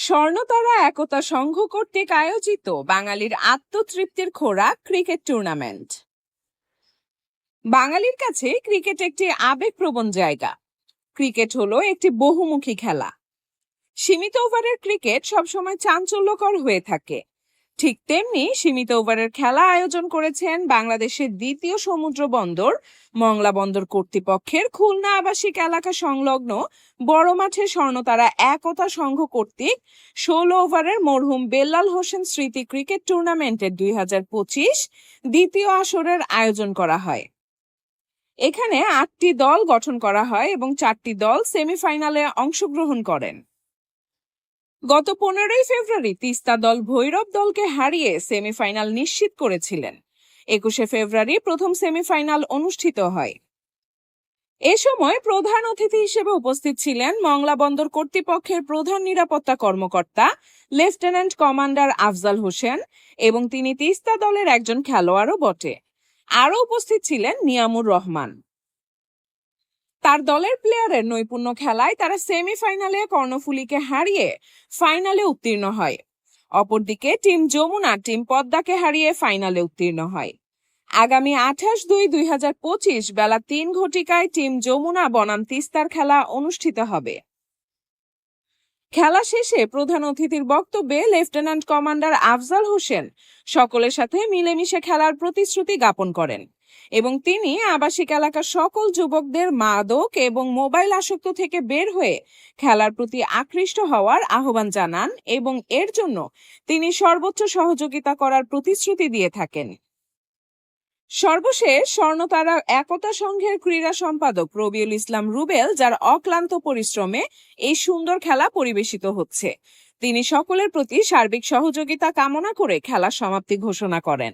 স্বর্ণতারা একতা সংঘ কর্তৃক আয়োজিত বাঙালির আত্মতৃপ্তির খোরাক ক্রিকেট টুর্নামেন্ট। বাঙালির কাছে ক্রিকেট একটি আবেগপ্রবণ জায়গা। ক্রিকেট হলো একটি বহুমুখী খেলা। সীমিত ওভারের ক্রিকেট সবসময় চাঞ্চল্যকর হয়ে থাকে। ঠিক তেমনি সীমিত ওভারের খেলা আয়োজন করেছেন বাংলাদেশের দ্বিতীয় সমুদ্র বন্দর মংলা বন্দর কর্তৃপক্ষের খুলনা আবাসিক এলাকা সংলগ্ন বড় মাঠে স্বর্ণতারা একতা সংঘ কর্তৃক 16 ওভারের মরহুম বেল্লাল হোসেন স্মৃতি ক্রিকেট টুর্নামেন্টের 2025 দ্বিতীয় আসরের আয়োজন করা হয়। এখানে 8টি দল গঠন করা হয় এবং 4টি দল সেমিফাইনালে অংশগ্রহণ করেন। গত 15 ফেব্রুয়ারি তিস্তা দল ভৈরব দলকে হারিয়ে সেমিফাইনাল নিশ্চিত করেছিলেন। 21 ফেব্রুয়ারি প্রথম সেমিফাইনাল অনুষ্ঠিত হয়। এ সময় প্রধান অতিথি হিসেবে উপস্থিত ছিলেন মংলা বন্দর কর্তৃপক্ষের প্রধান নিরাপত্তা কর্মকর্তা লেফটেন্যান্ট কমান্ডার আফজাল হোসেন এবং তিনি তিস্তা দলের একজন খেলোয়াড়ও বটে। আরও উপস্থিত ছিলেন নিয়ামুর রহমান। তার দলের প্লেয়ারের নৈপুণ্য খেলায় তারা সেমিফাইনালে কর্ণফুলীকে হারিয়ে ফাইনালে উত্তীর্ণ হয়। অপরদিকে টিম যমুনা টিম পদ্মাকে হারিয়ে ফাইনালে উত্তীর্ণ হয়। আগামী 28/2/2025 বেলা 3 ঘটিকায় টিম যমুনা বনাম তিস্তার খেলা অনুষ্ঠিত হবে। খেলা শেষে প্রধান অতিথির বক্তব্যে লেফটেন্যান্ট কমান্ডার আফজাল হোসেন সকলের সাথে মিলেমিশে খেলার প্রতিশ্রুতি জ্ঞাপন করেন এবং তিনি আবাসিক এলাকার সকল যুবকদের মাদক এবং মোবাইল আসক্ত থেকে বের হয়ে খেলার প্রতি আকৃষ্ট হওয়ার আহ্বান জানান এবং এর জন্য তিনি সর্বোচ্চ সহযোগিতা করার প্রতিশ্রুতি দিয়ে থাকেন। সর্বশেষ স্বর্ণতারা একতা সংঘের ক্রীড়া সম্পাদক রবিউল ইসলাম রুবেল, যার অক্লান্ত পরিশ্রমে এই সুন্দর খেলা পরিবেশিত হচ্ছে, তিনি সকলের প্রতি সার্বিক সহযোগিতা কামনা করে খেলার সমাপ্তি ঘোষণা করেন।